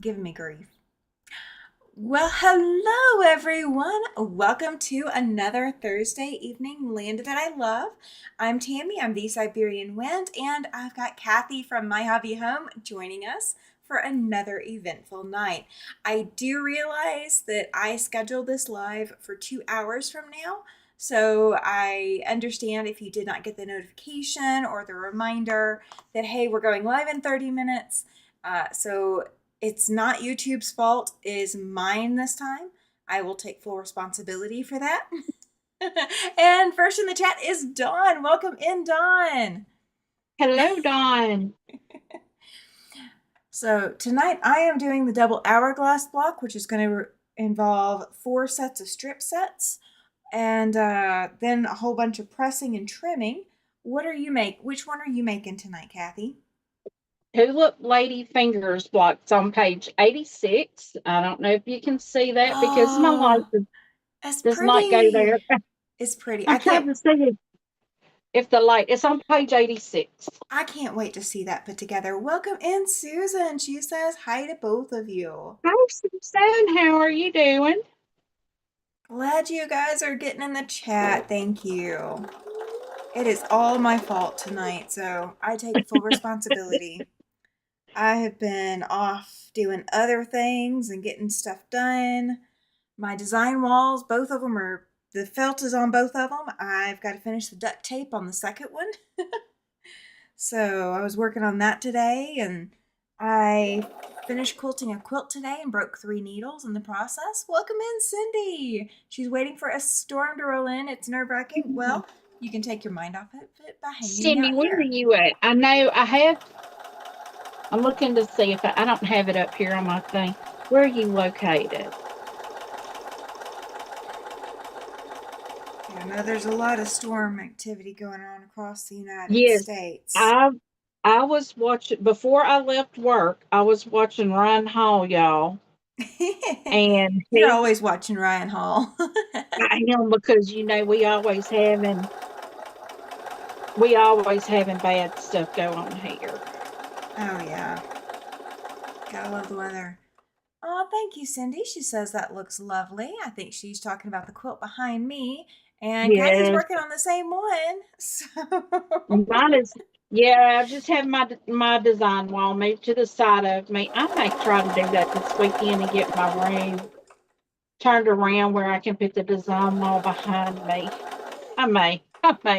Giving me grief. Well, hello everyone. Welcome to another Thursday evening Land That I Love. I'm Tammy, I'm the Siberian Wind, and I've got Cathy from My Hobby Home joining us for another eventful night. I do realize that I scheduled this live for 2 hours from now, so I understand if you did not get the notification or the reminder that, hey, we're going live in 30 minutes. So it's not YouTube's fault, it is mine this time. I will take full responsibility for that. And first in the chat is Dawn. Welcome in, Dawn. Hello, Dawn. So tonight I am doing the double hourglass block, which is going to involve 4 sets of strip sets and then a whole bunch of pressing and trimming. Which one are you making tonight, Cathy? Tulip Lady Fingers block's on page 86. I don't know if you can see that because my light Oh, it's does not go there. pretty. It's pretty. I'm trying to see if the light is on page 86. I can't wait to see that put together. Welcome in, Susan. She says hi to both of you. Hi, Susan. How are you doing? Glad you guys are getting in the chat. Thank you. It is all my fault tonight, so I take full responsibility. I have been off doing other things and getting stuff done. My design walls, both of them are, the felt is on both of them. I've got to finish the duct tape on the second one. So I was working on that today, and I finished quilting a quilt today and broke 3 needles in the process. Welcome in, Cindy. She's waiting for a storm to roll in. It's nerve-wracking. Well, you can take your mind off it by hanging Cindy, out where are here. you at? I know I have. I'm looking to see if I don't have it up here on my thing. Where are you located? I know there's a lot of storm activity going on across the United Yes, States. I I was watching before I left work. I was watching Ryan Hall, y'all, and You're always watching Ryan Hall. I am because we always having bad stuff go on here. Oh, yeah. Gotta love the weather. Oh, thank you, Cindy. She says that looks lovely. I think she's talking about the quilt behind me. And Kathy's Yes, working on the same one. mine is. Yeah, I just have my design wall moved to the side of me. I may try to do that this weekend and get my room turned around where I can put the design wall behind me. I may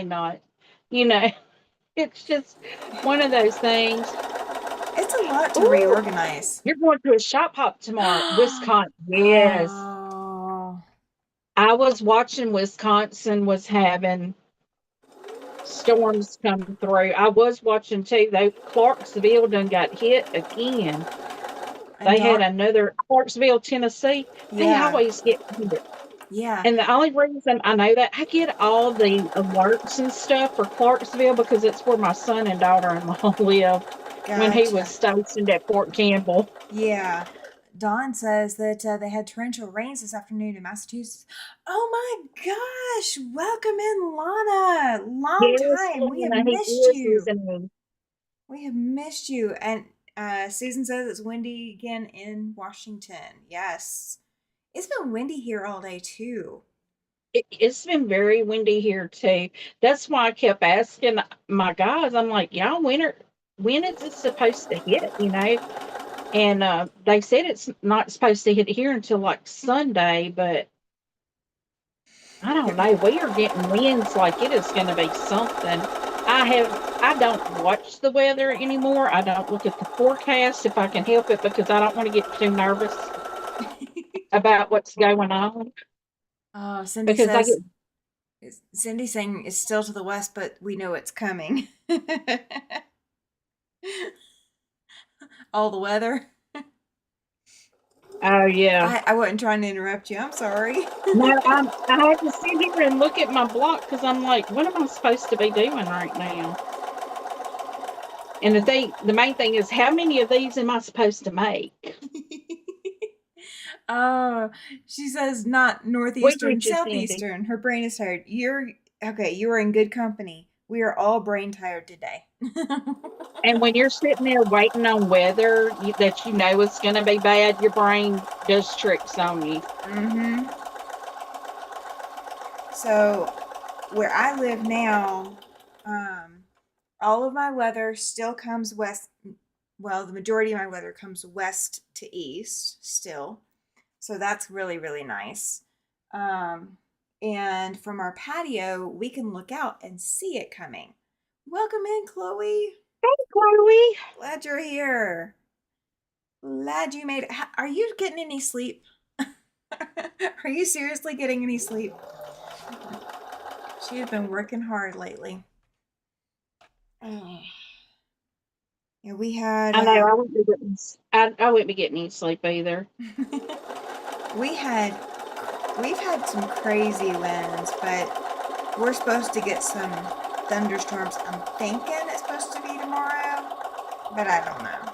not. You know, it's just one of those things. It's a lot to Ooh, reorganize. you're going to a shop hop tomorrow, Wisconsin. Yes. Oh, I was watching Wisconsin was having storms come through. I was watching too, though Clarksville done got hit again. and They had Dawn, another Clarksville, Tennessee. They yeah, always get hit. yeah, And the only reason I know that I get all the alerts and stuff for Clarksville because it's where my son and daughter-in-law lived when he was gotcha. stationed at Fort Campbell. Yeah. Dawn says that they had torrential rains this afternoon in Massachusetts. Oh my gosh! Welcome in, Lana. Long Yes, time. We have Lena, he missed is, you. isn't he? We have missed you. And Susan says it's windy again in Washington. Yes. It's been windy here all day, too. It's been very windy here too. That's why I kept asking my guys. I'm like, y'all, when is it supposed to hit? And they said it's not supposed to hit here until like Sunday, but I don't Here, know. We are getting winds like it is going to be something. I don't watch the weather anymore. I don't look at the forecast if I can help it because I don't want to get too nervous about what's going on oh, Cindy because I get. says, Cindy's saying it's still to the west, but we know it's coming. All the weather. Oh yeah. I wasn't trying to interrupt you. I'm sorry. No, I had to sit here and look at my block because I'm like, what am I supposed to be doing right now? And the main thing is, how many of these am I supposed to make? Oh, she says not Where northeastern, did you, Cindy? southeastern. Her brain is tired. You're okay. You are in good company. We are all brain tired today. And when you're sitting there waiting on weather that you know is going to be bad, your brain does tricks on you. Mm-hmm. So where I live now, um, all of my weather still comes west. Well, the majority of my weather comes west to east still. So that's really, really nice. Um, and from our patio, we can look out and see it coming. Welcome in, Chloe. Hey, Chloe. Glad you're here. Glad you made it. Are you getting any sleep? Are you seriously getting any sleep? She has been working hard lately. Oh. Yeah, we had I know I wouldn't be getting, I wouldn't be getting any sleep either. we had we've had some crazy winds, but we're supposed to get some thunderstorms. I'm thinking it's supposed to be tomorrow, but I don't know.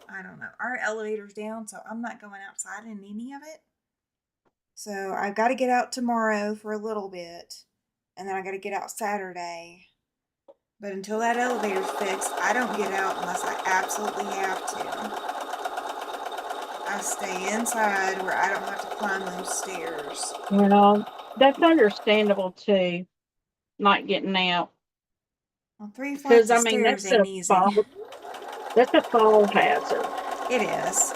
I don't know. Our elevator's down, so I'm not going outside in any of it. So I've got to get out tomorrow for a little bit, and then I got to get out Saturday. But until that elevator's fixed, I don't get out unless I absolutely have to. I stay inside where I don't have to climb those stairs. Well, that's understandable too, not getting out. Well, three Because flights of I mean stairs ain't easy. that's a fall hazard. It is.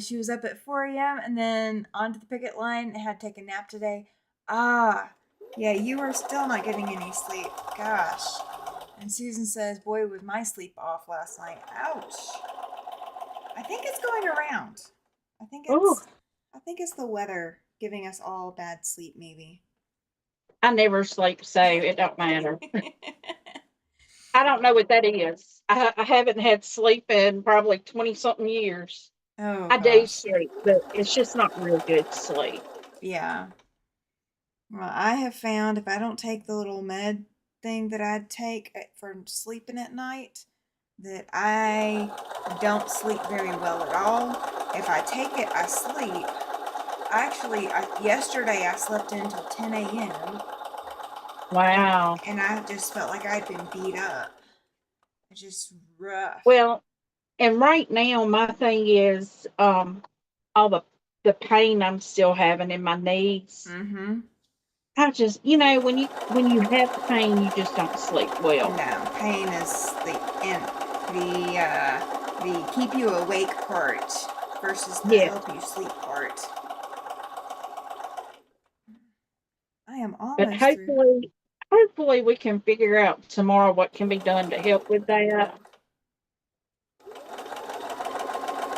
She was up at 4 a.m. and then onto the picket line and had to take a nap today. Ah, yeah, you are still not getting any sleep. Gosh. And Susan says, boy, was my sleep off last night. Ouch. I think it's going around. I think Oh, it's I think it's the weather giving us all bad sleep maybe. I never sleep, so it don't matter. I don't know what that is. I haven't had sleep in probably 20 something years. Oh I do gosh. sleep, but it's just not real good sleep. Yeah. Well, I have found if I don't take the little med thing that I take for sleeping at night, that I don't sleep very well at all. If I take it, I sleep. Yesterday I slept until 10 a.m. Wow. and I just felt like I'd been beat up. It's just rough. Well, and right now my thing is all the pain I'm still having in my knees. Mm-hmm. I just, when you have pain, you just don't sleep well. No, pain is the keep you awake part versus the Yeah. help you sleep part. I am But almost through. hopefully we can figure out tomorrow what can be done to help with that.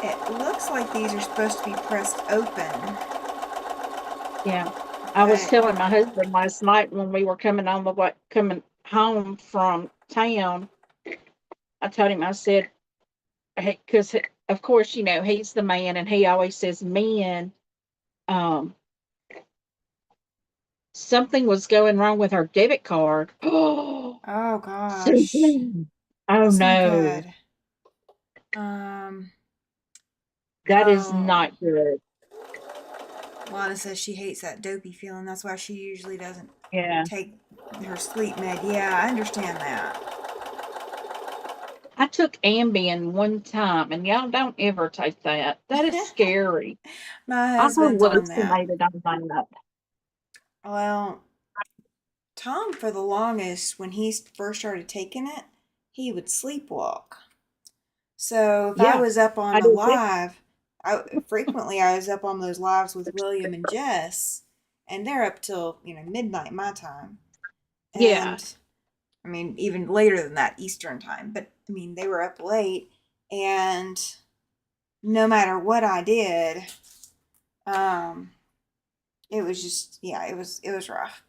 It looks like these are supposed to be pressed open, Yeah. I was but telling my husband last night when we were coming home from town. I told him, I said, because of course, he's the man and he always says men. Um, Something was going wrong with our debit card. Oh, oh gosh, Susan. Oh that's not no, good. Um, that is oh, not good. Lana says she hates that dopey feeling. That's why she usually doesn't Yeah. take her sleep med. Yeah, I understand that. I took Ambien one time, and y'all don't ever take that. That is scary. My I husband's on that. hallucinated on that. Well, Tom, for the longest, when he first started taking it, he would sleepwalk. So if I Yeah, was up on I a did too. live, I was up on those lives with William and Jess, and they're up till midnight my time, Yeah. and I mean even later than that Eastern time. But I mean they were up late, and no matter what I did, um, it was just it was rough.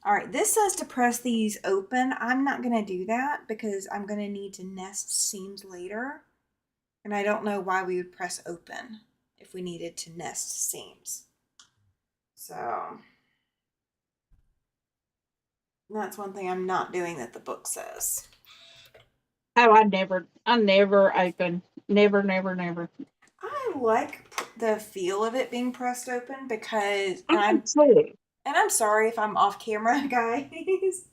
All right, this says to press these open. I'm not going to do that because I'm going to need to nest seams later. And I don't know why we would press open if we needed to nest seams. So that's one thing I'm not doing that the book says. Oh, I never open. Never, never, never. I like the feel of it being pressed open because I do too. and I'm sorry if I'm off camera, guys.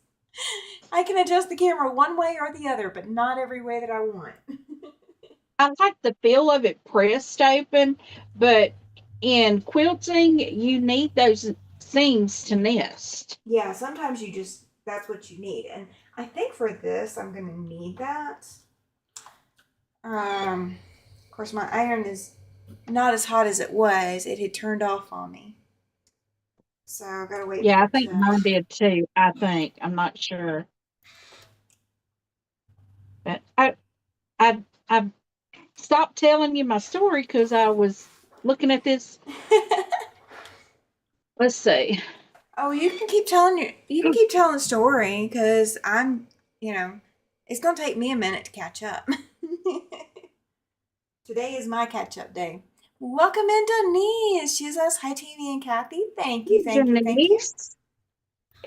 I can adjust the camera one way or the other, but not every way that I want. I like the feel of it pressed open, but in quilting, you need those seams to nest. Yeah, sometimes you just, that's what you need. And I think for this, I'm going to need that. Of course, my iron is not as hot as it was. It had turned off on me. So I've got to wait for Yeah, I it think to. mine did too. I think. I'm not sure. But I stopped telling you my story because I was looking at this. Let's see. Oh, you can keep telling the story because it's going to take me a minute to catch up. Today is my catch up day. Welcome in, Denise. She says, hi, Tammy and Kathy. Thank you, thank you, thank you. Janice,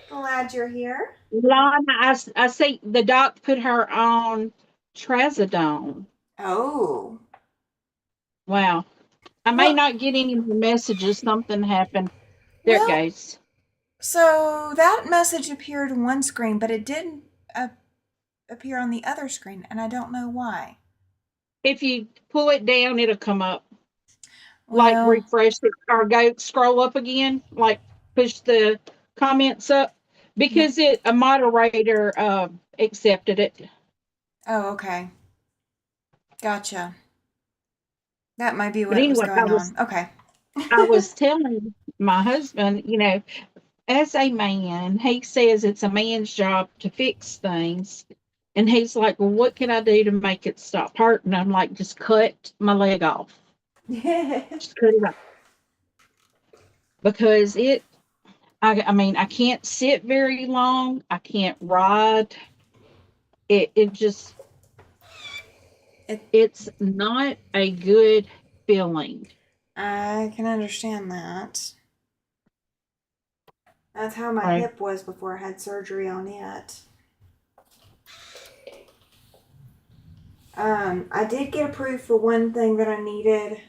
Glad you're here. Lana, I see the doc put her on trazodone. Oh, Wow. I may well, not get any more messages. Something happened. There it well, goes. so that message appeared on one screen, but it didn't uh, appear on the other screen, and I don't know why. If you pull it down, it'll come up. Like Well, refresh it or go scroll up again. Like push the comments up yeah. because it a moderator accepted it. Oh, okay. Gotcha. That might be But what was anyway, going on. Okay. I was telling my husband, as a man, he says it's a man's job to fix things. And he's like, well, what can I do to make it stop hurting? I'm like, just cut my leg off. Just cut it off. Because I mean, I can't sit very long. I can't ride. It just, it, it's not a good feeling. I can understand that. That's how my Right. hip was before I had surgery on it. I did get approved for one thing that I needed,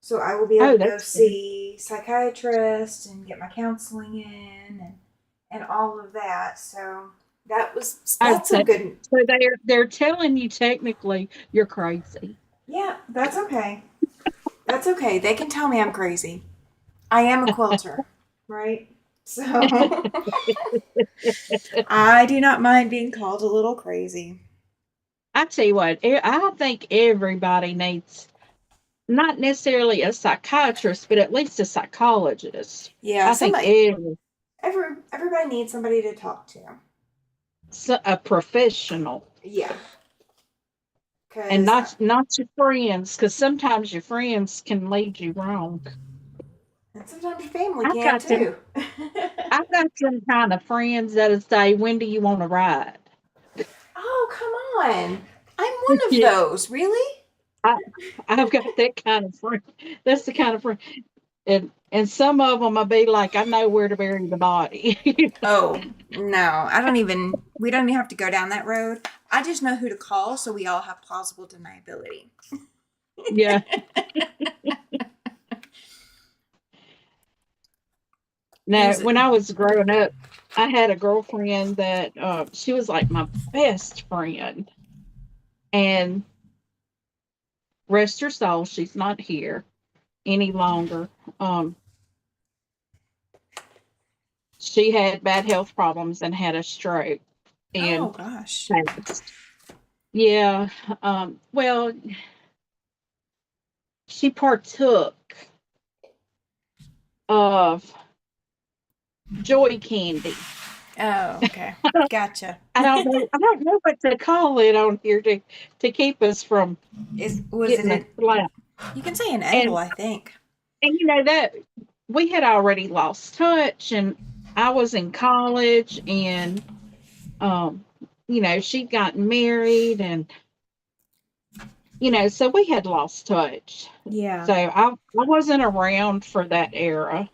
so I will be able Oh, to go that's good. see psychiatrist and get my counseling in and all of that. So Oh, that's some good. so they're telling you technically you're crazy. Yeah, that's okay. That's okay. They can tell me I'm crazy. I am a quilter, right? So I do not mind being called a little crazy. I tell you what, I think everybody needs not necessarily a psychiatrist, but at least a psychologist. Yeah, I think everybody needs somebody to talk to. a professional, Yeah, and because not your friends, because sometimes your friends can lead you wrong. and sometimes your family I've can got them. too. I've got some kind of friends that'll say, "When do you want to ride?" Oh, come on. I'm one of Yeah, those, really? I, I've got that kind of friend. That's the kind of friend, and some of them I'll be like, "I know where to bury the body." Oh, no. We don't even have to go down that road. I just know who to call so we all have plausible deniability. Yeah. Now, Use it. when I was growing up, I had a girlfriend that she was like my best friend, and rest her soul, she's not here any longer. Um, she had bad health problems and had a stroke Oh, and gosh. passed. Yeah. Well, she partook of joy candy. Oh, okay. Gotcha. I don't know what to call it on here to keep us from Was it getting a slap. you can say an edible, And I think. that we had already lost touch, and I was in college, and um she'd gotten married, and so we had lost touch. Yeah. So I wasn't around for that era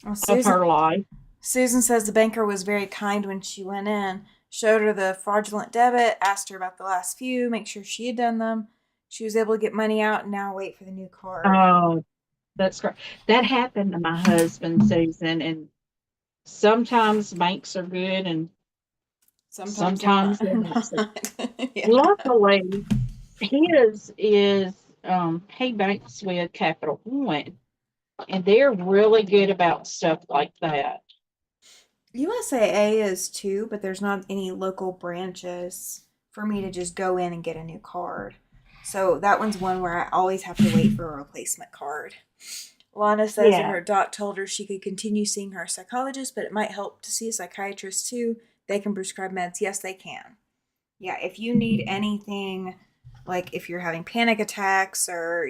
Well, of her life. Susan says the banker was very kind when she went in, showed her the fraudulent debit, asked her about the last few, make sure she had done them. She was able to get money out and now wait for the new card. Oh, that's great. That happened to my husband, Susan, and Sometimes banks are good and Sometimes sometimes not. they're not so. Not. Yeah. Luckily, his is he banks with Capital One, and they're really good about stuff like that. USAA is too, but there's not any local branches for me to just go in and get a new card. So that one's one where I always have to wait for a replacement card. Lana says that Yeah, her doc told her she could continue seeing her psychologist, but it might help to see a psychiatrist too. They can prescribe meds. Yes, they can. Yeah, if you need anything, like if you're having panic attacks or,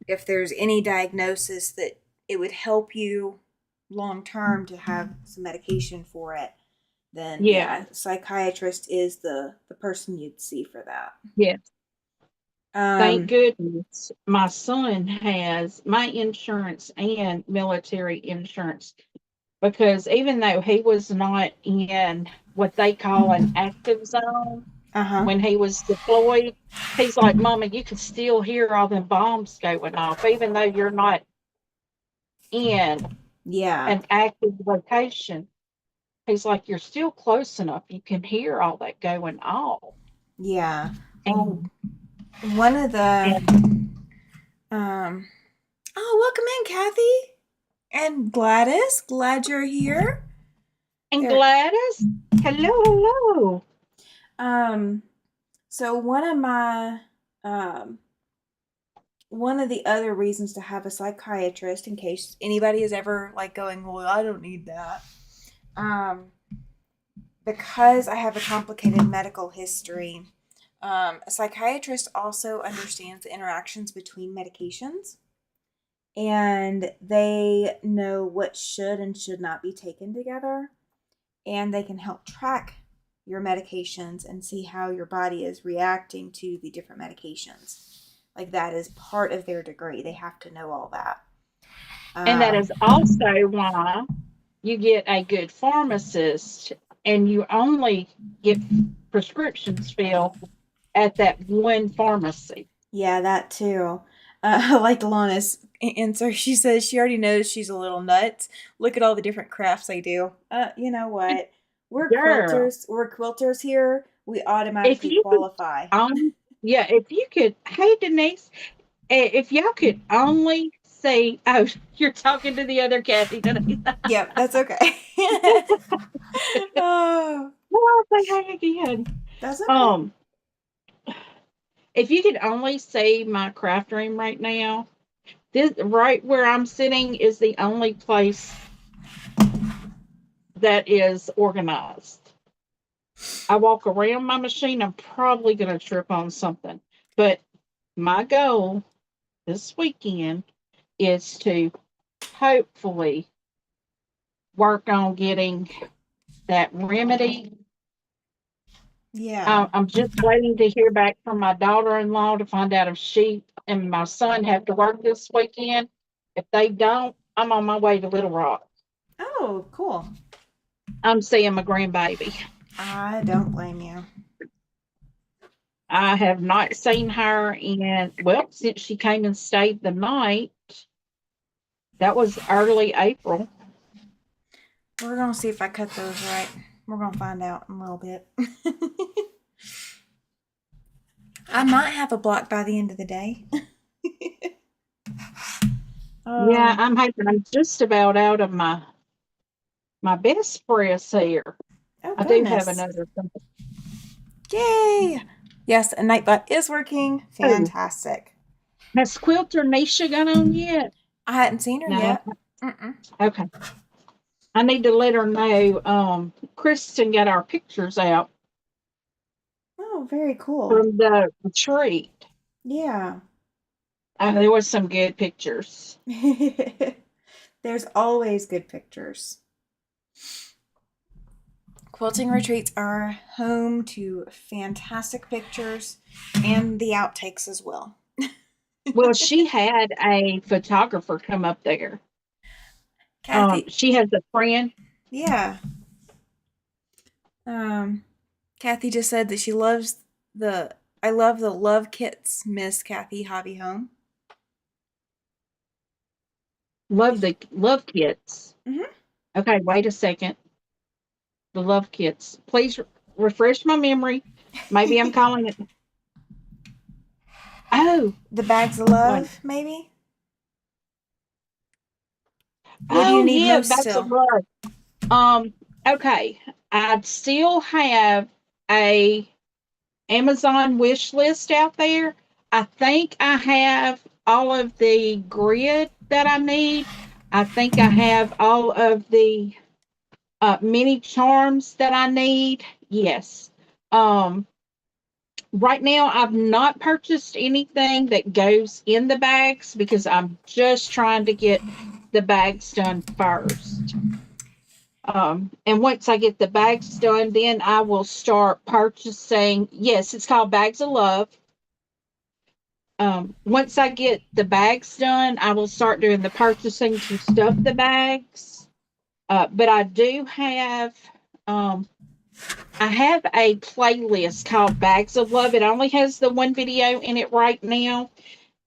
if there's any diagnosis that it would help you long term to have some medication for it, then yeah, yeah, psychiatrist is the person you'd see for that. yeah. Thank Um, goodness my son has my insurance and military insurance, because even though he was not in what they call an active zone uh-huh. when he was deployed, he's like, Mama, you can still hear all them bombs going off, even though you're not in Yeah. an active location. He's like, you're still close enough. You can hear all that going on. Yeah. Well, And, one of the and, um oh, welcome in, Kathy and Gladys. Glad you're here. and There. Gladys, hello, hello. Um so um one of the other reasons to have a psychiatrist, in case anybody is ever like going, well, I don't need that. Um because I have a complicated medical history, a psychiatrist also understands the interactions between medications, and they know what should and should not be taken together, and they can help track your medications and see how your body is reacting to the different medications. Like that is part of their degree. They have to know all that. And that Um, is also why you get a good pharmacist and you only get prescriptions filled at that one pharmacy. yeah, that too. I like Delana's answer. She says she already knows she's a little nuts. Look at all the different crafts I do. You know what? We're Girl, quilters. We're quilters here. We if automatically you could, qualify. yeah, if you could, hey Denise, if y'all could only say, oh, you're talking to the other Cathy, Denise. Yep, that's okay. Oh, Well, I'll say hey again. that's okay. Um, if you could only see my craft room right now, this right where I'm sitting is the only place that is organized. I walk around my machine, I'm probably going to trip on something. But my goal this weekend is to hopefully work on getting that remedy. Yeah. I'm just waiting to hear back from my daughter in law to find out if she and my son have to work this weekend. If they don't, I'm on my way to Little Rock. Oh, cool. I'm seeing my grandbaby. I don't blame you. I have not seen her in, well, since she came and stayed the night. That was early April. We're gonna see if I cut those right. We're gonna find out in a little bit. I might have a block by the end of the day. Yeah, Oh, I'm hoping I'm just about out of my best press here. oh I do have goodness. another something. Yay! Yes, a nightbot is working. Oh, Fantastic. has Quilter Nisha got on yet? I hadn't seen her No. yet. Mm-mm. Okay. I need to let her know. Kristen got our pictures out Oh, very cool. from the retreat. Yeah. There was some good pictures. There's always good pictures. Quilting retreats are home to fantastic pictures and the outtakes as well. Well, she had a photographer come up there. Kathy, She has a friend. yeah. Kathy just said that she loves the I love the love kits, Miss Kathy Hobby Home. Love Did the love kits. you? Mhm. Okay, wait a second. The love kits. Please refresh my memory. Maybe I'm calling it. Oh, The bags of wait. love, maybe? What do you Oh need yeah, most that's a still? love. Um, okay. I still have a Amazon wish list out there. I think I have all of the grid that I need. I think I have all of the mini charms that I need. Yes. Um, right now, I've not purchased anything that goes in the bags because I'm just trying to get the bags done first. And once I get the bags done, then I will start purchasing. Yes, it's called Bags of Love. Once I get the bags done, I will start doing the purchasing to stuff the bags. But um, I have a playlist called Bags of Love. It only has the one video in it right now.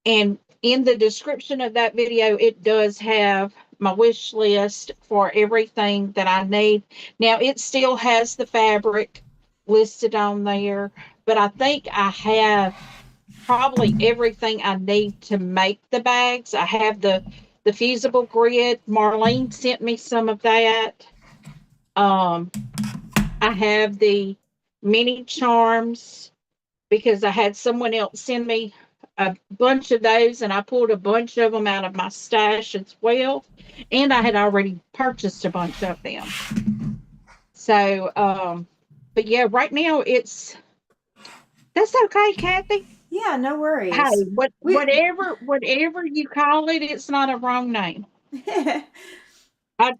And in the description of that video, it does have my wish list for everything that I need. Now, it still has the fabric listed on there, but I think I have probably everything I need to make the bags. I have the fusible grid. Marlene sent me some of that. Um, I have the mini charms because I had someone else send me a bunch of those and I pulled a bunch of them out of my stash as well. And I had already purchased a bunch of them. So, but yeah, right now that's okay, Kathy. Yeah, no Hey, worries. We whatever you call it, it's not a wrong name.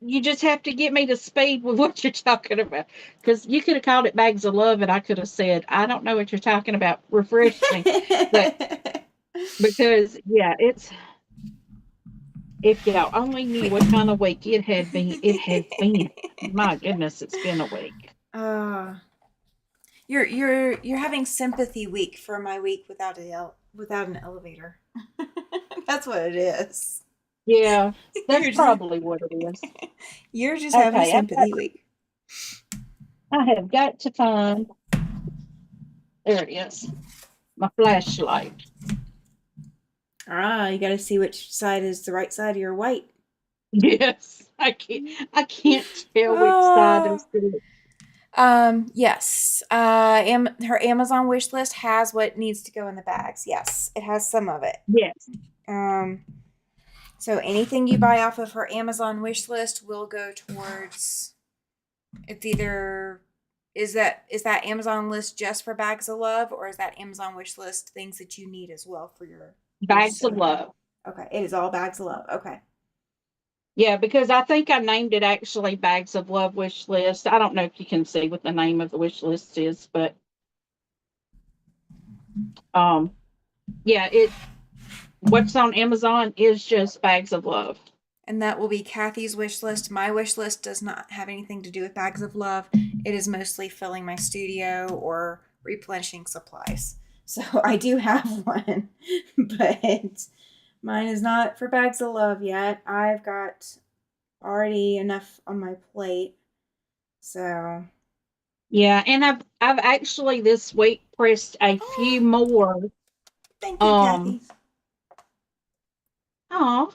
You just have to get me to speed with what you're talking about. Because you could have called it bags of love, and I could have said, I don't know what you're talking about. Refresh me. But because yeah, it's if y'all only knew we what kind of week it has been. My goodness, it's been a week. uh you're having sympathy week for my week without without an elevator. That's what it is. Yeah, that's You're just probably what it is. you're just having Okay, sympathy week. I have got to find there it is. My flashlight. Ah, you got to see which side is the right side of your white. Yes, I can't tell which side Oh. is the Yes. Her Amazon wish list has what needs to go in the bags. Yes, it has some of it. yes. Um, so anything you buy off of her Amazon wish list will go towards. It's either is that Amazon list just for bags of love, or is that Amazon wish list things that you need as well for your Bags of sewing? love. Okay, it is all bags of love. Okay. Yeah, because I think I named it actually Bags of Love Wish List. I don't know if you can see what the name of the wish list is, but um yeah, it what's on Amazon is just Bags of Love. And that will be Cathy's wish list. My wish list does not have anything to do with bags of love. It is mostly filling my studio or replenishing supplies. So I do have one, but mine is not for bags of love yet. I've got already enough on my plate. So, Yeah, and I've actually this week pressed a few oh, more thank you, um Cathy. oh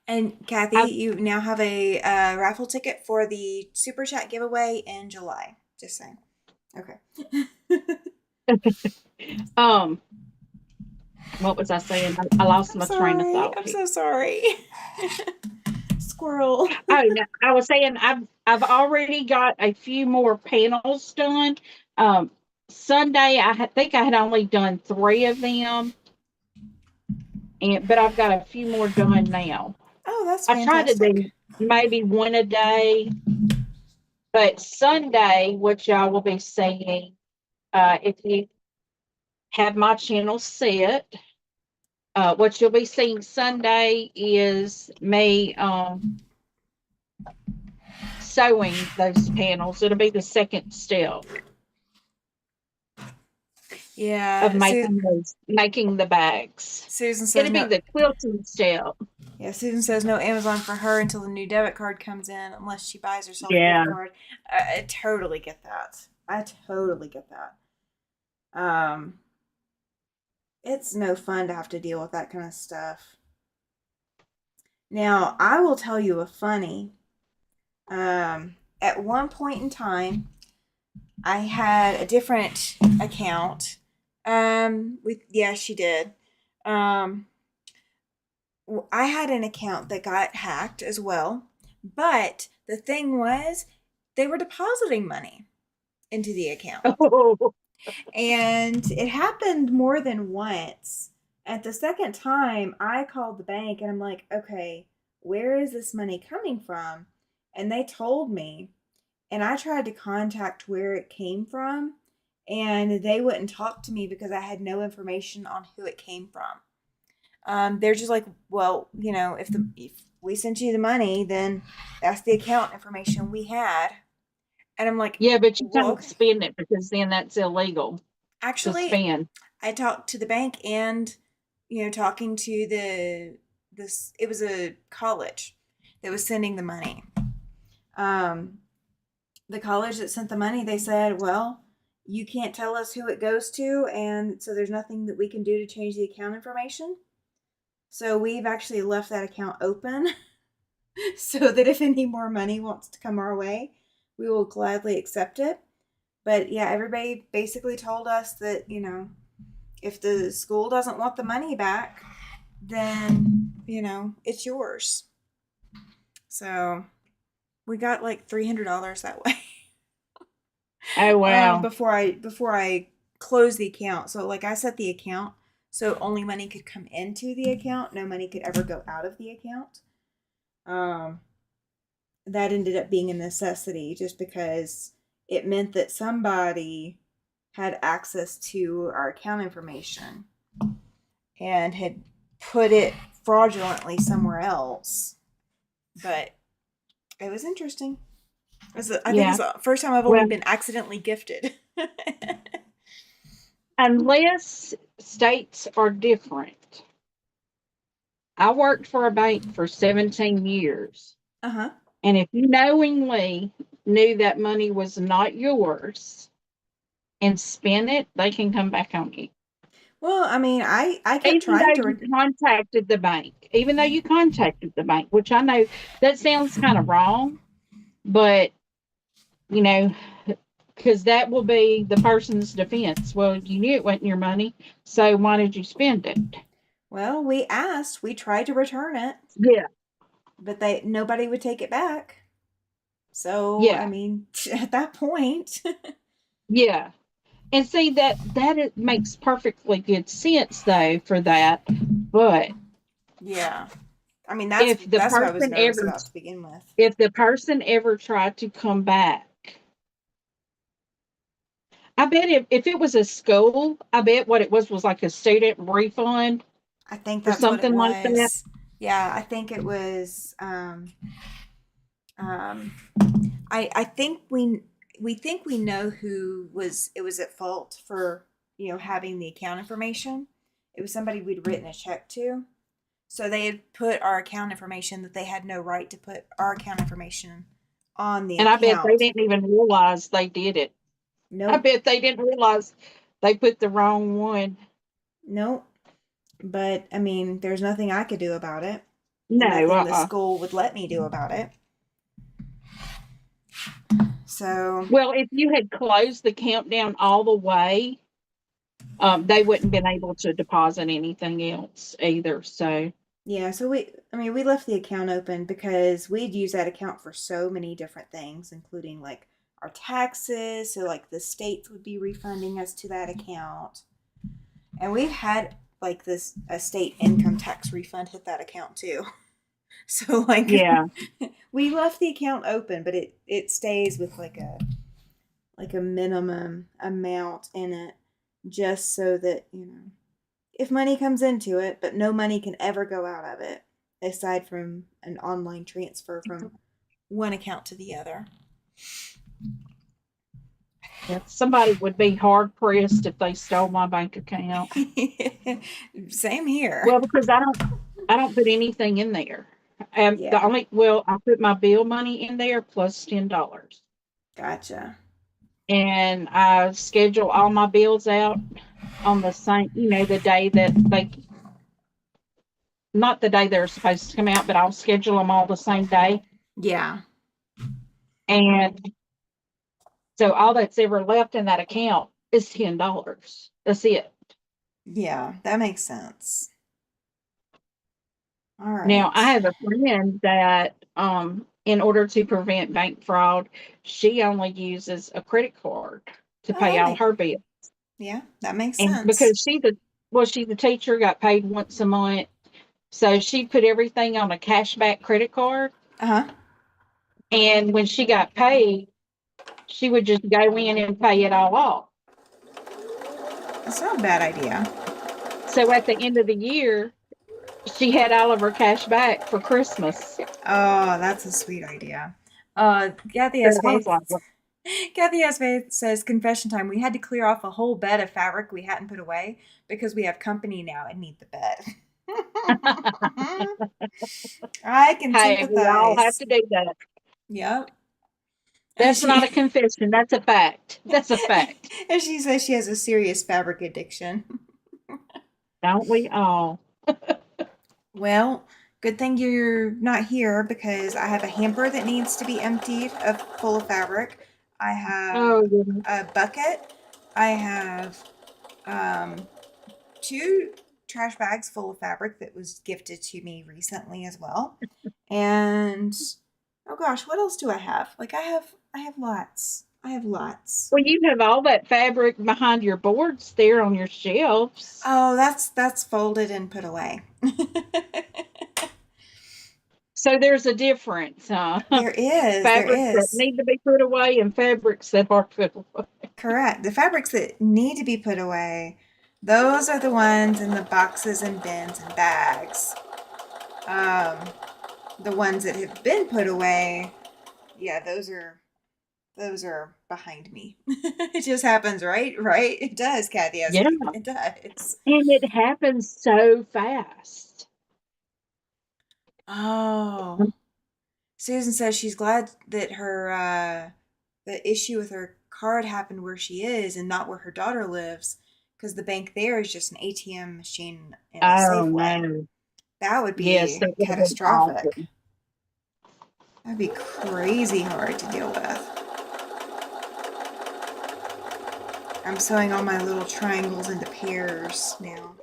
And Cathy, I've you now have a raffle ticket for the Super Chat giveaway in July. Just saying. Okay. um what was I saying? I lost I'm my train of sorry. thought I'm here. so sorry. Squirrel. Oh no, I was saying I've already got a few more panels done. Um Sunday think I had only done 3 of them, and but I've got a few more done now. Oh, that's I try to fantastic. do maybe one a day, but Sunday, which y'all will be seeing, if you have my channel set, what you'll be seeing Sunday is me sewing those panels. It'll be the second step of Yeah, making the bags. Susan says It'll be no. the quilting step. Yeah, Susan says no Amazon for her until the new debit card comes in, unless she buys herself a gift Yeah. card. I totally get that. I totally get that. Um, it's no fun to have to deal with that kind of stuff. Now, I will tell you a funny. At one point in time, I had a different account. Yeah, she did. Um, I had an account that got hacked as well, but the thing was, they were depositing money into the account. Oh, And it happened more than once. At the second time, I called the bank and I'm like, okay, where is this money coming from? And they told me. And I tried to contact where it came from, and they wouldn't talk to me because I had no information on who it came from. They're just like, well, if we sent you the money, then that's the account information we had. And I'm like, yeah, but you well, can't okay. spend it because then that's illegal to Actually, spend. I talked to the bank and talking to this it was a college that was sending the money. Um the college that sent the money, they said, "Well, you can't tell us who it goes to, and so there's nothing that we can do to change the account information." So we've actually left that account open so that if any more money wants to come our way, we will gladly accept it. But yeah, everybody basically told us that, if the school doesn't want the money back, then, it's yours. So we got like $300 that way. Oh, wow. Before I closed the account. So like I set the account so only money could come into the account, no money could ever go out of the account. Um, that ended up being a necessity just because it meant that somebody had access to our account information and had put it fraudulently somewhere else. But it was interesting. I think Yeah. it's the first time I've only Well, been accidentally gifted. unless states are different. I worked for a bank for 17 years. Uh huh. And if you knowingly knew that money was not yours and spent it, they can come back on you. Well, I mean, I kept Even trying though to. you contacted the bank, even though Yeah. you contacted the bank, which I know that sounds kind of wrong, but you know, because that will be the person's defense. Well, you knew it wasn't your money, so why did you spend it? Well, we tried to return it, Yeah, but nobody would take it back. So, I yeah, mean, at that point, yeah. And see that it makes perfectly good sense though for that. But yeah. I mean, that's if the that's what I was person nervous ever about to begin with. if the person ever tried to come back, I bet if it was a school, I bet what it was like a student refund I think or that's what it something like that. was. Yeah, I think it was. Um, I think we think we know who was it was at fault for having the account information. It was somebody we'd written a check to. So they had put our account information that they had no right to put our account information on the And I bet they account. didn't even realize they did it. I Nope, bet they didn't realize they put the wrong one. nope. But I mean, there's nothing I could do about it, and No, nothing the uh-uh. school would let me do about it. So Well, if you had closed the countdown all the way, they wouldn't been able to deposit anything else either. So yeah, so we left the account open because we'd use that account for so many different things, including like our taxes. So like the states would be refunding us to that account, and we've had like this a state income tax refund hit that account too. So like yeah, we left the account open, but it stays with like a minimum amount in it, just so that if money comes into it, but no money can ever go out of it aside from an online transfer from one account to the other. yeah. Somebody would be hard pressed if they stole my bank account. Same here. Well, because I don't put anything in there. The Yeah, only well, I put my bill money in there plus $10, gotcha. and I schedule all my bills out on the same, the day that they, not the day they're supposed to come out, but I'll schedule them all the same day, Yeah, and so all that's ever left in that account is $10. That's it. yeah, that makes sense. All Now, I right. have a friend that, in order to prevent bank fraud, she only uses a credit card to Oh, pay that all make her bills. yeah, that makes And sense. because she's a teacher, got paid once a month, so she put everything on a cashback credit card. Uh-huh. And when she got paid, she would just go in and pay it all off. That's not a bad idea. So at the end of the year, she had all of her cash back for Christmas. Oh, that's a sweet idea. Kathy So has I was like, faith. well, Kathy has faith says confession time. We had to clear off a whole bed of fabric we hadn't put away because we have company now and need the bed. I can hey, we all have sympathize. to do that. Yep. And That's not a she confession. That's a fact. That's a fact. and she says she has a serious fabric addiction. Don't we all? Well, good thing you're not here because I have a hamper that needs to be emptied of full of fabric. I have Oh, goodness. a bucket. I have um, two trash bags full of fabric that was gifted to me recently as well. And oh gosh, what else do I have? Like I have lots. I have lots. Well, you have all that fabric behind your boards there on your shelves. Oh, that's folded and put away. So there's a difference, huh? There is, there Fabrics that is. need to be put away and fabrics that are put away. Correct. The fabrics that need to be put away, those are the ones in the boxes and bins and bags. Um, the ones that have been put away, yeah, those are behind me. It just happens, right? Right? It does, Kathy has Yeah. faith. It does. And it happens so fast. Oh. Susan says she's glad that her the issue with her card happened where she is and not where her daughter lives, because the bank there is just an ATM machine in a Oh, Safeway. no. That would Yes, be that would have been catastrophic. awful. That'd be crazy hard to deal with. I'm sewing all my little triangles into pairs now.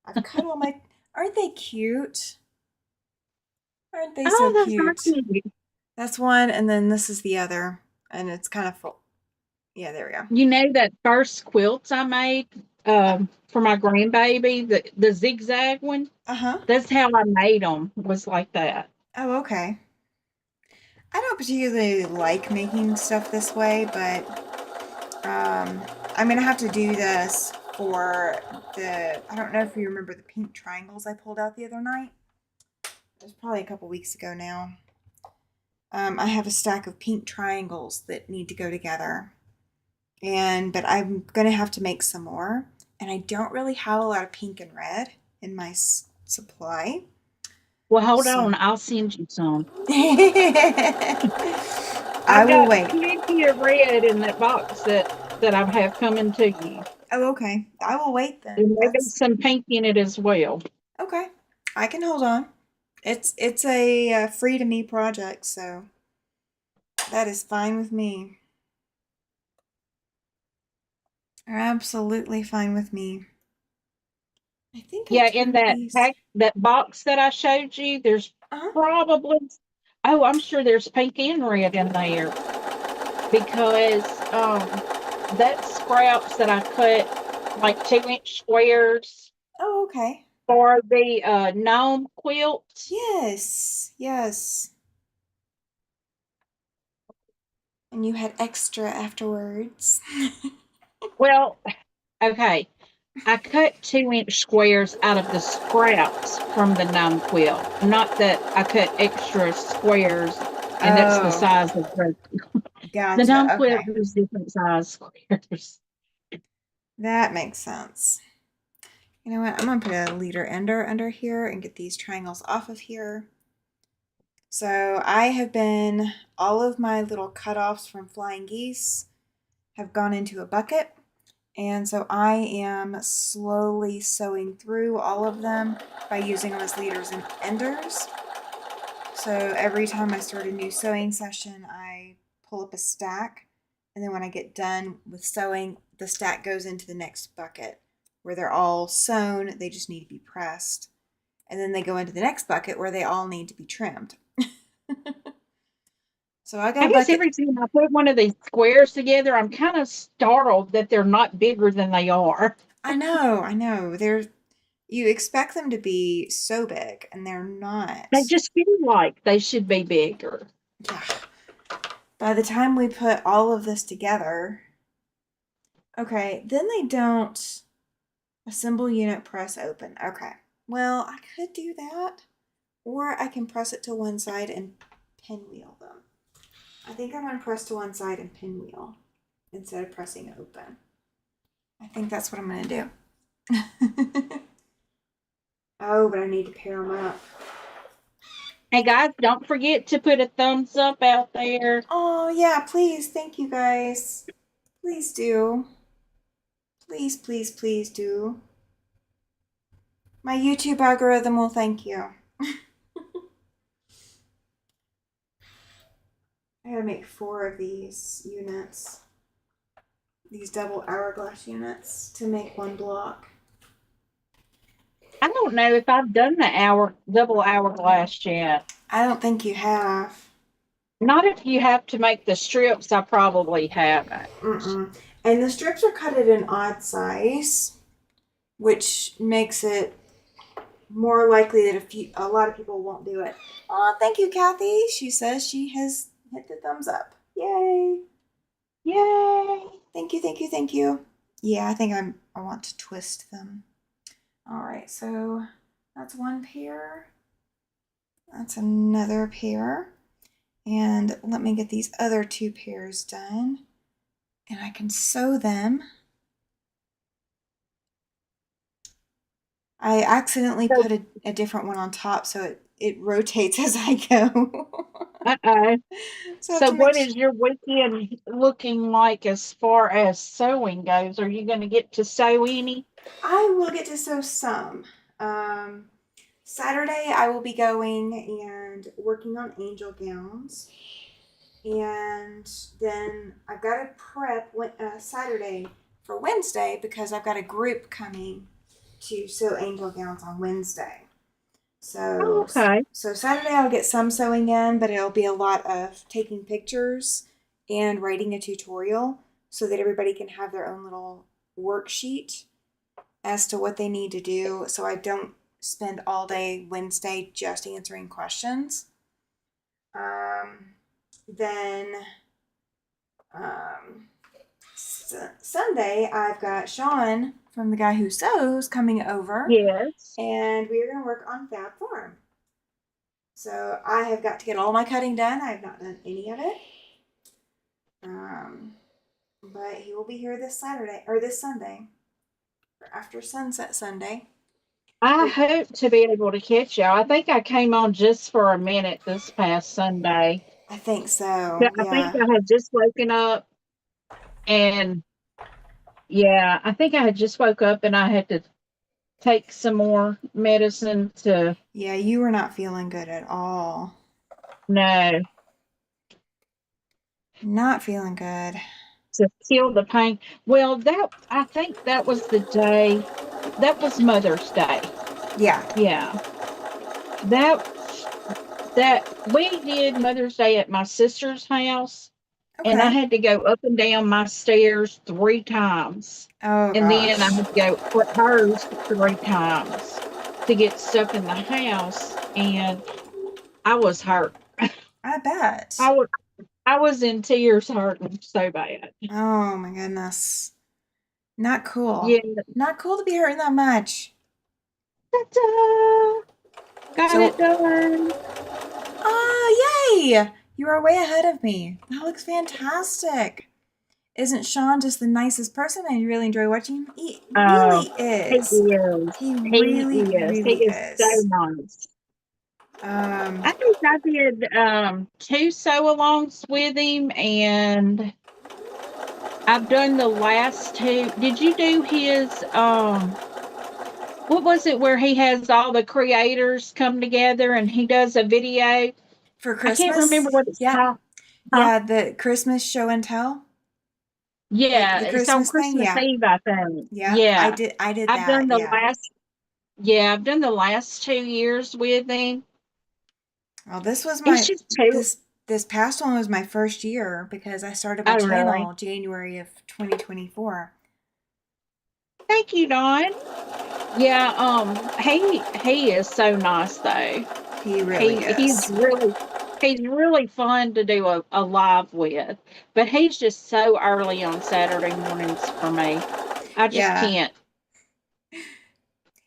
I've cut all my. Aren't they cute? Aren't they so Oh, that's not cute? cute. That's one, and then this is the other, and it's kind of full. Yeah, there we go. You know that first quilts I made for my grandbaby, the zigzag one? Uh huh. That's how I made them, was like that. Oh, okay. I don't particularly like making stuff this way, but I'm gonna have to do this for the. I don't know if you remember the pink triangles I pulled out the other night. It was probably a couple weeks ago now. I have a stack of pink triangles that need to go together, but I'm gonna have to make some more, and I don't really have a lot of pink and red in my supply, Well, hold so on, I'll send you some. I I've will got wait. plenty of red in that box that I have coming to you. Oh, okay. I will wait then. And maybe That's some pink in it as well. okay. I can hold on. It's a free to me project, so that is fine with me. Absolutely fine with me. I think I Yeah, in turned these. that box that I showed you, there's Uh-huh. probably, oh, I'm sure there's pink and red in there because that's scraps that I cut like 2-inch squares Oh, okay. for the gnome quilt. Yes. Yes. And you had extra afterwards. Well, okay. I cut 2-inch squares out of the scraps from the gnome quilt. Not that I cut extra squares, and that's the Oh, size of the gnome gotcha. quilt Okay. is different size squares. That makes sense. You know what? I'm going to put a leader ender under here and get these triangles off of here. So I have been, all of my little cutoffs from flying geese have gone into a bucket. And so I am slowly sewing through all of them by using them as leaders and enders. So every time I start a new sewing session, I pull up a stack. And then when I get done with sewing, the stack goes into the next bucket where they're all sewn. They just need to be pressed. And then they go into the next bucket where they all need to be trimmed. So I got I a guess bucket. every time I put one of these squares together, I'm kind of startled that they're not bigger than they are. I know. You expect them to be so big, and they're They not. just feel like they should be bigger. Yeah. By the time we put all of this together, okay, then they don't assemble unit press open. Okay. Well, I could do that, or I can press it to one side and pinwheel them. I think I'm going to press to one side and pinwheel instead of pressing open. I think that's what I'm going to do. Oh, but I need to pair them up. Hey guys, don't forget to put a thumbs up out there. Oh, yeah, please. Thank you guys. Please do. Please, please, please do. My YouTube algorithm will thank you. I gotta make 4 of these units, these double hourglass units, to make one block. I don't know if I've done the double hourglass yet. I don't think you have. Not if you have to make the strips, I probably haven't. Mm-mm. And the strips are cut at an odd size, which makes it more likely that a lot of people won't do it. Oh, thank you, Cathy. She says she has hit the thumbs up. Yay! Yay! Thank you, thank you, thank you. Yeah, I think I want to twist them. All right, so that's one pair. That's another pair. And let me get these other 2 pairs done. And I can sew them. I accidentally So, put a different one on top, so it rotates as I go. uh-oh. So I have So to make what is your weekend looking like as far as sewing goes? Are you going to get to sew any? I will get to sew some. Um, Saturday I will be going and working on angel gowns. And then I've got to prep Saturday for Wednesday because I've got a group coming to sew angel gowns on Wednesday. Oh, So okay. so Saturday I'll get some sewing in, but it'll be a lot of taking pictures and writing a tutorial so that everybody can have their own little worksheet as to what they need to do, so I don't spend all day Wednesday just answering questions. Then um, Sunday, I've got Sean from the guy who sews coming over, Yes. and we are going to work on Fab Farm. So I have got to get all my cutting done. I have not done any of it. But he will be here this Saturday or this Sunday, or after sunset Sunday. I But hope to be able to catch y'all. I think I came on just for a minute this past Sunday. I think so. Yeah, I think Yeah. I had just woken up and yeah, I think I had just woke up and I had to take some more medicine to Yeah, you were not feeling good at all. no Not feeling good. to kill the pain. Well, that I think that was the day that was Mother's Day. Yeah. Yeah. That that we did Mother's Day at my sister's house and I Okay. had to go up and down my stairs 3 times. Oh And then I gosh. had to go up hers 3 times to get stuff in the house. And I was hurt. I bet. I was I was in tears hurting so bad. Oh my goodness. Not cool. Yeah. Not cool to be hurting that much. Ta-da! Got So, it done. oh, yay! You are way ahead of me. That looks fantastic. isn't Sean just the nicest person? I really enjoy watching him. He Oh, really he is. is. He He really, is. He really is so is. nice. Um, I think I did two sew alongs with him, and I've done the last two. Did you do his what was it where he has all the creators come together and he does a video? for I can't remember Christmas, what it's yeah, called. Huh? yeah, the Christmas show and tell, Yeah, the it's on Christmas thing, Christmas yeah, Eve, I think. yeah. I Yeah. did, I did I've done that, the yeah. last yeah, I've done the last 2 years with him. Well, this was It's my just too this past one was my first year because I started my oh really? channel January of 2024. Thank you, Dawn. Yeah, he is so nice though. He really He is. he's really fun to do a live with, but he's just so early on Saturday mornings for me. I just Yeah. can't.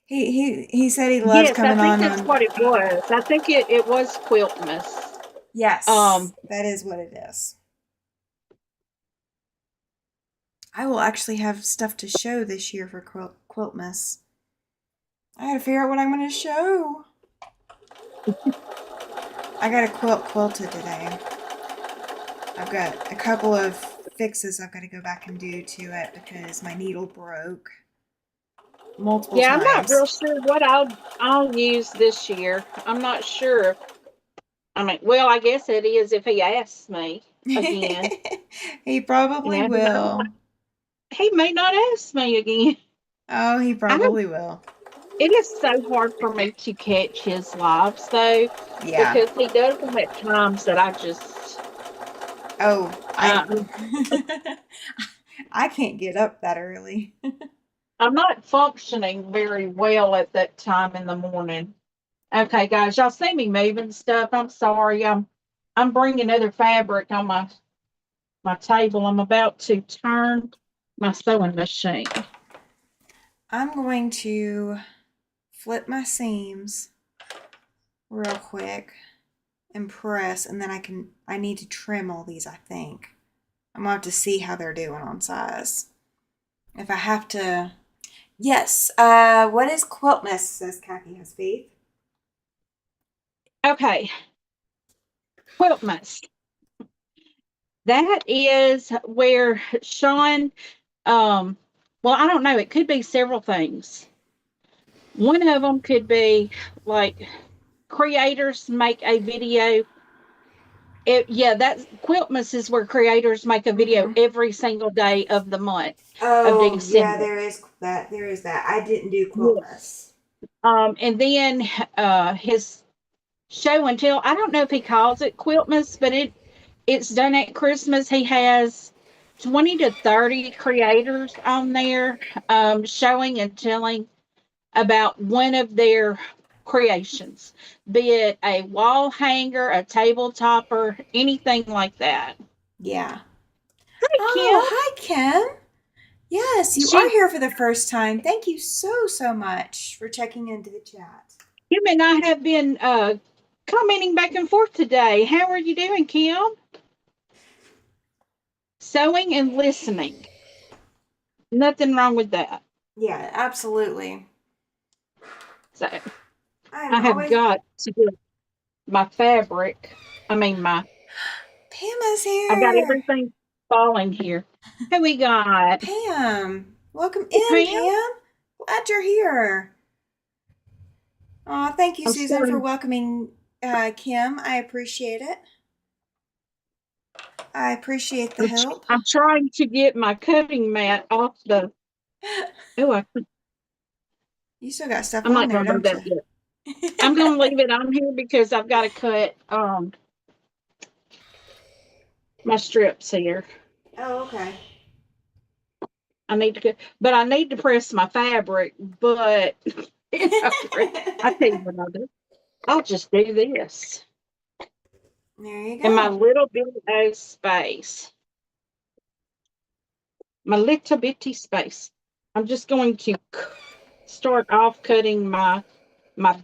He said he loves Yes, I coming think on that's what it was. I think it was Quiltmas. Yes, Um, that is what it is. I will actually have stuff to show this year for Quiltmas. I gotta figure out what I'm gonna show. I got a quilt quilted today. I've got a couple of fixes I've got to go back and do to it because my needle broke multiple yeah, I'm not times. real sure what I'll use this year. I'm not sure. I mean, well, I guess it is if he asks me again. He You probably know, will. he may not ask me again. Oh, he I don't probably will. It is so hard for me to catch his lives though, Yeah. because he does them at times that I just Oh, um, I can't get up that early. I'm not functioning very well at that time in the morning. Okay, guys, y'all see me moving stuff. I'm sorry. I'm bringing other fabric on my table. I'm about to turn my sewing machine. I'm going to flip my seams real quick and press, and then I need to trim all these, I think. I'm gonna have to see how they're doing on size. If I have to, yes. What is quiltness? Says Cathy has faith. Okay, Quiltmas. That is where Sean well, I don't know. It could be several things. One of them could be like creators make a video. Yeah, that's Quiltmas is where creators make a video Mm-hmm. every single day of the month of Oh yeah, December. there is that. There is that. I didn't do Yeah. quiltness. And then his show and tell. I don't know if he calls it Quiltmas, but it's done at Christmas. He has 20 to 30 creators on there showing and telling about one of their creations, be it a wall hanger, a table topper, anything like that. Yeah. Hi, Kim. Oh, hi, Kim. Yes, you are She, here for the first time. Thank you so much for checking into the chat. Kim and I have been commenting back and forth today. How are you doing, Kim? Sewing and listening. Nothing wrong with that. Yeah, absolutely. So I'm I have always. got to get my fabric. I mean, Pam is I got here. everything falling here. Who we got? Pam, welcome Hey, in, Pam. Pam. Glad you're here. Oh, thank you, I'm Susan, for starting. welcoming Kim. I appreciate it. I appreciate the help. I'm trying to get my cutting mat off the. Oh, You still got stuff I'm on not there, going to do don't that you? yet. I'm going to leave it on here because I've got to cut my strips here. Oh, okay. I need to cut, but I need to press my fabric. But I tell you what I'll do. I'll just do this There you in my go. little bitty space. My little bitty space. I'm just going to start off cutting my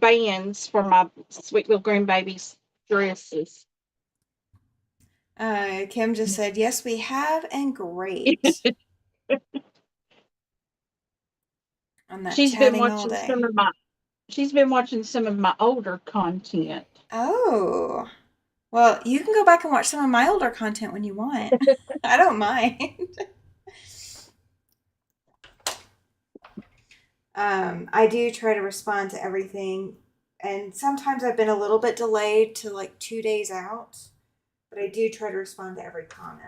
bands for my sweet little green baby's dresses. Kim just said, yes, we have, and great. I'm not she's been chatting all watching some day. of my she's been watching some of my older content. Oh, well, you can go back and watch some of my older content when you want. I don't mind. I do try to respond to everything, and sometimes I've been a little bit delayed to like 2 days out, but I do try to respond to every comment.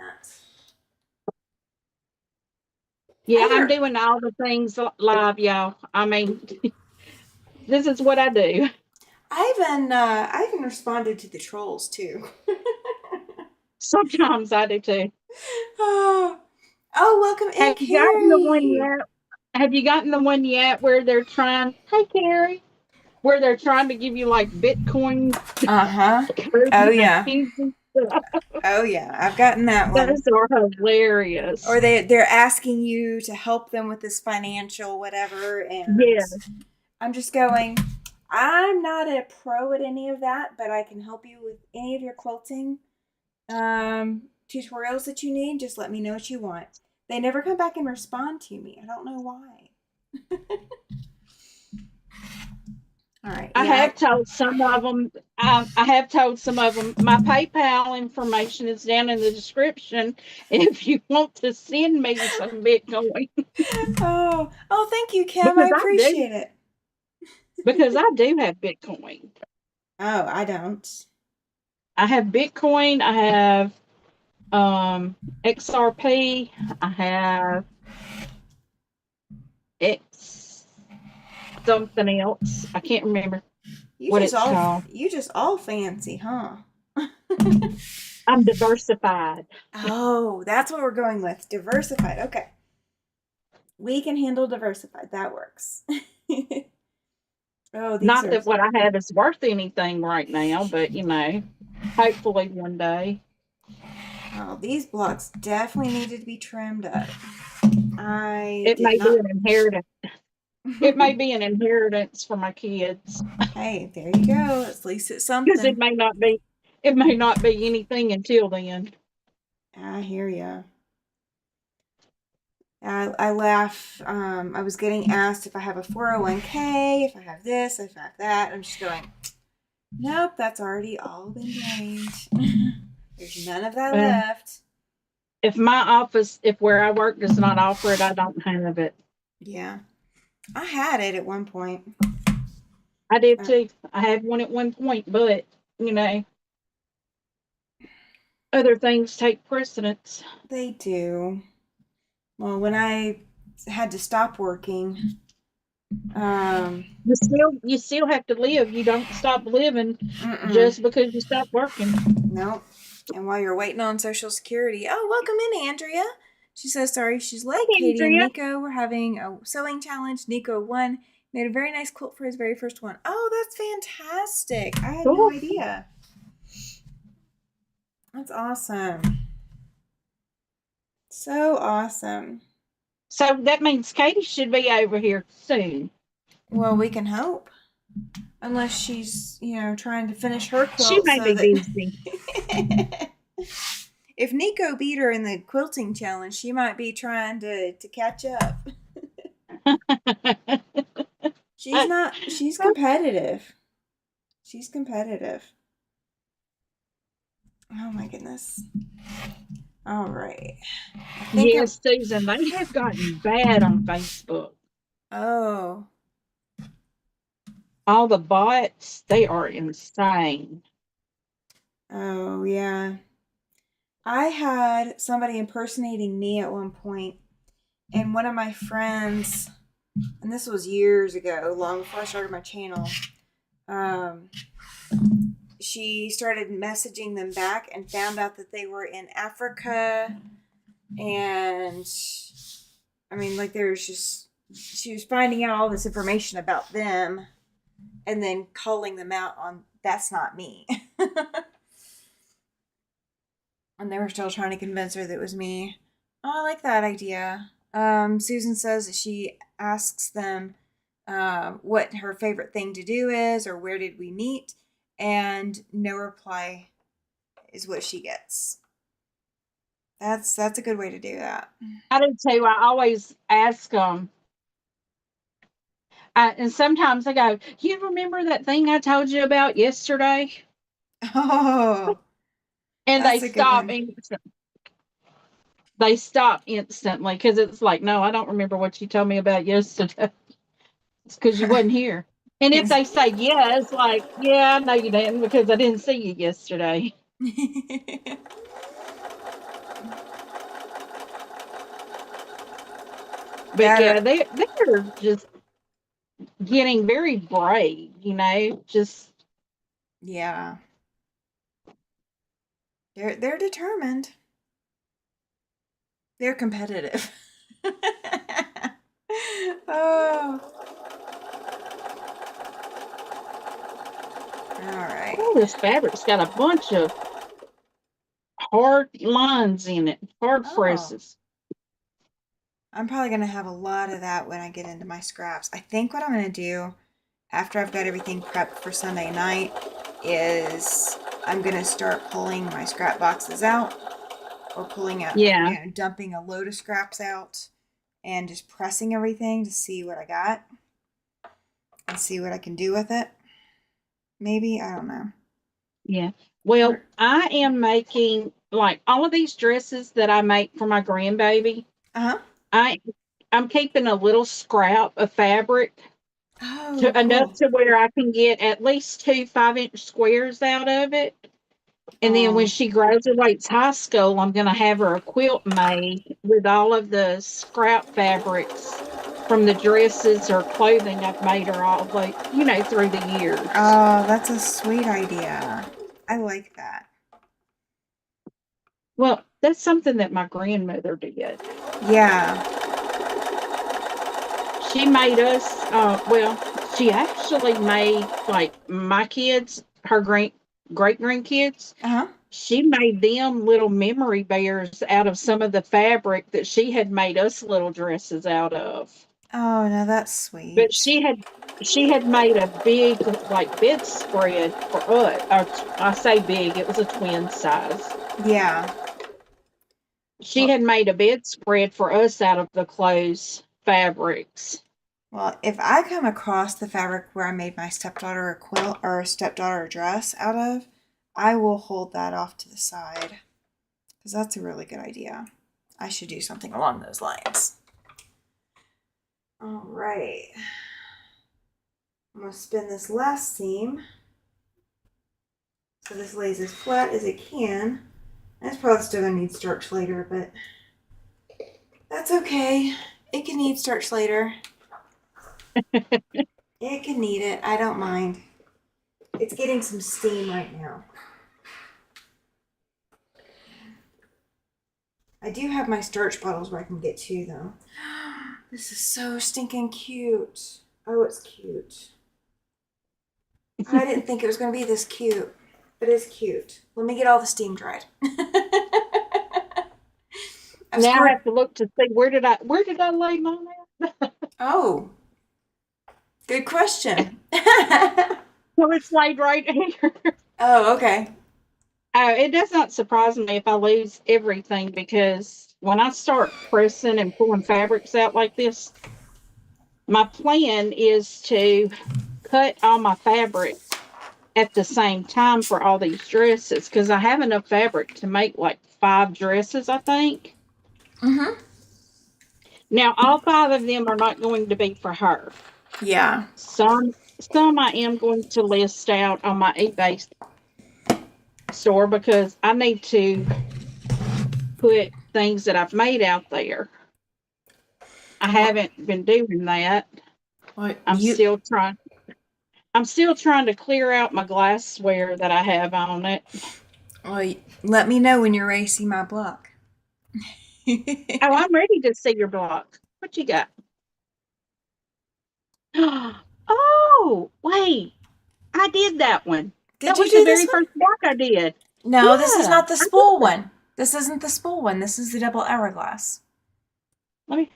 Yeah, Hi I'm there. doing all the things live, y'all. I mean, this is what I do. I even responded to the trolls too. Sometimes I do too. Oh, oh, welcome in, Have you gotten the one Carrie. yet? Have you gotten the one yet where they're trying? Hey, Carrie, where they're trying to give you like Bitcoin Uh huh. Oh yeah. currencies and stuff? Oh yeah. I've gotten that one. Those are hilarious. Or they're asking you to help them with this financial whatever, and Yeah, I'm just going. I'm not a pro at any of that, but I can help you with any of your quilting tutorials that you need. Just let me know what you want. They never come back and respond to me. I don't know why. All right. I Yeah. have told some of them. I have told some of them my PayPal information is down in the description if you want to send me some Bitcoin Oh, thank you, Kim. I because I do appreciate it. because I do have Bitcoin. Oh, I don't. I have Bitcoin. I have XRP. I have X something else. I can't remember You what just it's all called. you just all fancy, huh? I'm diversified. Oh, that's what we're going with. Diversified. Okay. We can handle diversified. That works. Oh, these Not are. that what I have is worth anything right now, but hopefully one day. Oh, these blocks definitely needed to be trimmed up. I It did may be not. an inheritance. It may be an inheritance for my kids Hey, there you go. At least it's because something. it may not be anything until then. I hear ya. I laugh. I was getting asked if I have a 401k, if I have this, if I have that. I'm just going, nope, that's already all been drained. There's none of that Well, left. if where I work does not offer it, I don't have it. Yeah. I had it at one point. I did Uh, too. I had one at one point, but you know, other things take precedence. they do. Well, when I had to stop working, um, You still have to live. You don't stop living mm-mm, just because you stop working. nope. And while you're waiting on Social Security, oh, welcome in, Andrea. She says sorry she's late. Hey, Katie and Andrea. Nico were having a sewing challenge. Nico won, made a very nice quilt for his very first one. Oh, that's fantastic. I had no Cool. idea. That's awesome. So awesome. So that means Katie should be over here soon. Well, we can hope. Unless she's, trying to finish her She quilt may so be that. busy. If Nico beat her in the quilting challenge, she might be trying to catch up. She's not, she's competitive. She's competitive. Oh my goodness. All right. I think I'm. Yes, Susan, they have gotten bad on Facebook. Oh. All the bots, they are insane. Oh, yeah. I had somebody impersonating me at one point, and one of my friends, and this was years ago, long before I started my channel, um, she started messaging them back and found out that they were in Africa. And I mean, like, there's just, she was finding out all this information about them and then calling them out on that's not me. And they were still trying to convince her that it was me. Oh, I like that idea. Susan says that she asks them what her favorite thing to do is or where did we meet, and no reply is what she gets. That's a good way to do that. I do too. I always ask them. And sometimes I go, you remember that thing I told you about yesterday? Oh, And that's a good one. they stop instantly because it's like, no, I don't remember what you told me about yesterday. It's because you wasn't here. And if they say yeah, it's like, yeah, I know you didn't because I didn't see you yesterday. But That yeah, they're just getting very brave, just yeah. They're determined. They're competitive. Oh, all right. oh, this fabric's got a bunch of hard lines in it, hard Oh, presses. I'm probably gonna have a lot of that when I get into my scraps. I think what I'm gonna do after I've got everything prepped for Sunday night is I'm gonna start pulling my scrap boxes out or pulling out, Yeah, dumping a load of scraps out and just pressing everything to see what I got and see what I can do with it. Maybe, I don't know. yeah. Well, Or, I am making like all of these dresses that I make for my grandbaby. uh-huh. I I'm keeping a little scrap of fabric Oh, to enough cool. to where I can get at least two 5-inch squares out of it. And then when Oh, she graduates high school, I'm going to have her a quilt made with all of the scrap fabrics from the dresses or clothing I've made her all through the years. oh, that's a sweet idea. I like that. Well, that's something that my grandmother did. Yeah. She made us, she actually made like my kids, her great grandkids, Uh-huh. she made them little memory bears out of some of the fabric that she had made us little dresses out of. Oh, no, that's But sweet. she had made a big like bedspread for us. I say big, it was a twin size. Yeah. She Well, had made a bedspread for us out of the clothes fabrics. well, if I come across the fabric where I made my stepdaughter a quilt or a stepdaughter a dress out of, I will hold that off to the side because that's a really good idea. I should do something along those lines. All right. I'm going to spin this last seam so this lays as flat as it can. It's probably still going to need starch later, but that's okay. It can need starch later. It can need it. I don't mind. It's getting some steam right now. I do have my starch bottles where I can get to, though. This is so stinking cute. Oh, it's cute. I didn't think it was going to be this cute, but it's cute. Let me get all the steam dried. I've Now I squirt. have to look to see where did I lay mine at? Oh, good question. So it's laid right here. Oh, okay. It does not surprise me if I lose everything because when I start pressing and pulling fabrics out like this, my plan is to cut all my fabric at the same time for all these dresses because I have enough fabric to make like 5 dresses, I think. Mm-hmm. Now, all 5 of them are not going to be for her. Yeah. Some I am going to list out on my eBay store because I need to put things that I've made out there. I Well, haven't been doing that. well, I'm still trying. I'm still trying to clear out my glassware that I have on it. let me know when you're ready to see my block. Oh, I'm ready to see your block. What you got? Oh, wait. I did that one. Did That you was the do this very one? first block I did. No, this is Yeah, not the I did spool that. one. This isn't the spool one. This is the double hourglass. Let me.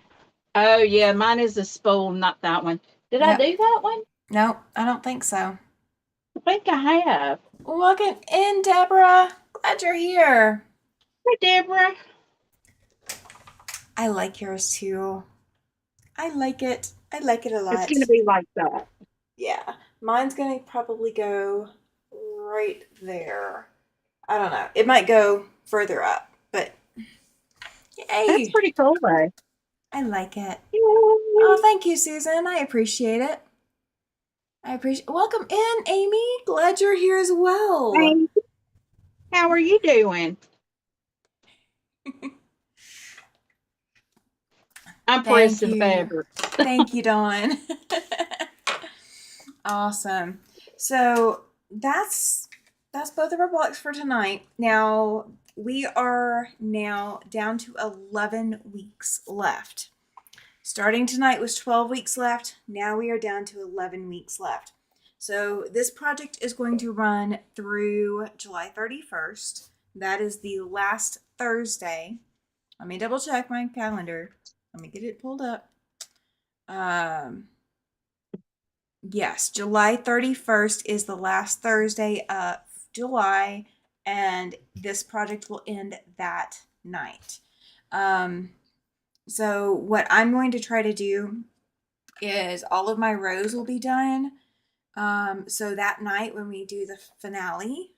Oh, yeah, mine is a spool, not that one. Did I Yep. do that one? Nope, I don't think so. I think I have. Welcome in, Deborah. Glad you're here. Hey, Deborah. I like yours too. I like it. I like it a It's going to lot. be like that. Yeah. Mine's gonna probably go right there. I don't know. It might go further up, but That's yay! pretty cool, though. I like it. Oh, Yay. thank you, Susan. I appreciate it. I appreciate. Welcome in, Amy. Glad you're here as well. Hey, how are you doing? I'm Thank pressing the you. fabric. Thank you, Dawn. Awesome. So that's both of our blocks for tonight. Now we are now down to 11 weeks left. Starting tonight was 12 weeks left. Now we are down to 11 weeks left. So this project is going to run through July 31st. That is the last Thursday. Let me double check my calendar. Let me get it pulled up. Um, yes, July 31st is the last Thursday of July, and this project will end that night. So, what I'm going to try to do is all of my rows will be done. So, that night when we do the finale,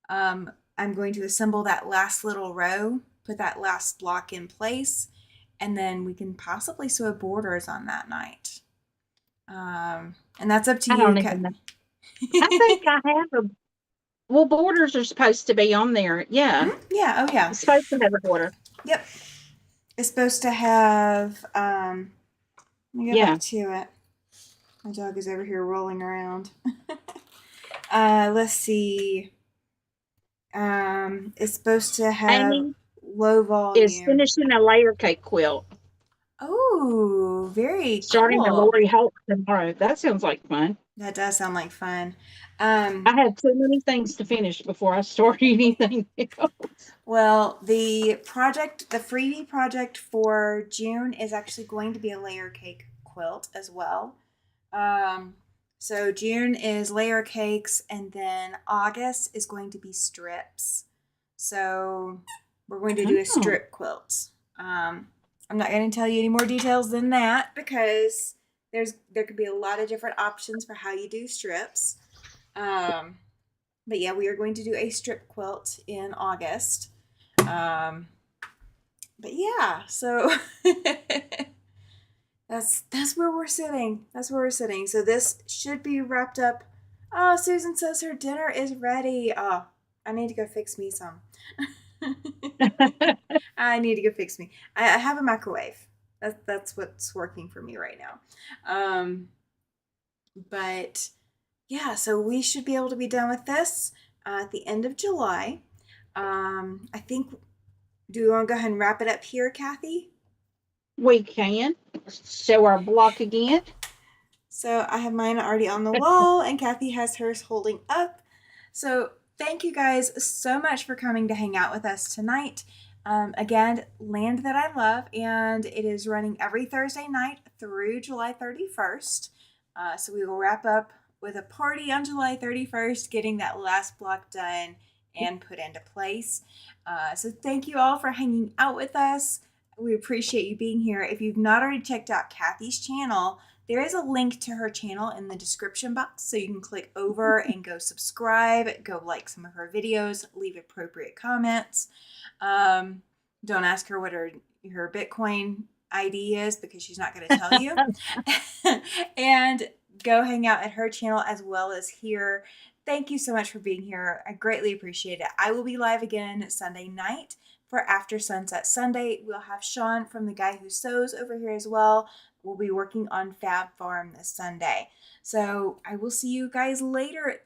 I'm going to assemble that last little row, put that last block in place, and then we can possibly sew borders on that night. And that's up to I you. don't even know. I think I have a. Well, borders are supposed to be on there. Yeah. Mhm. Yeah, oh yeah. It's supposed to have a border. Yep. It's supposed to have let me go back Yeah. to it. My dog is over here rolling around. Let's see. It's supposed to have Amy low is volume. finishing a layer cake quilt, Oh, very starting a cool. Lori Holt tomorrow. That sounds like fun. That does sound like fun. I have too many things to finish before I start anything else. Well, the freebie project for June is actually going to be a layer cake quilt as well. Um, so June is layer cakes, and then August is going to be strips. So we're going to do a Oh, strip quilt. I'm not going to tell you any more details than that because there could be a lot of different options for how you do strips. Um, but yeah, we are going to do a strip quilt in August. Um, but yeah, so that's where we're sitting. That's where we're sitting. So this should be wrapped up. Oh, Susan says her dinner is ready. Oh, I need to go fix me some. I need to go fix me. I have a microwave. That's what's working for me right now. But yeah, so we should be able to be done with this at the end of July. I think. Do we want to go ahead and wrap it up here, Cathy? we can show our block again. So I have mine already on the wall, and Cathy has hers holding up. So thank you guys so much for coming to hang out with us tonight. Again, Land That I Love, and it is running every Thursday night through July 31st. So we will wrap up with a party on July 31st, getting that last block done and put into place. So thank you all for hanging out with us. We appreciate you being here. If you've not already checked out Cathy's channel, there is a link to her channel in the description box, so you can click over and go subscribe, go like some of her videos, leave appropriate comments. Don't ask her what her Bitcoin ID is because she's not going to tell you. And go hang out at her channel as well as here. Thank you so much for being here. I greatly appreciate it. I will be live again Sunday night for After Sunset Sunday. We'll have Sean from The Guy Who Sews over here as well. We'll be working on Fab Farm this Sunday. So I will see you guys later.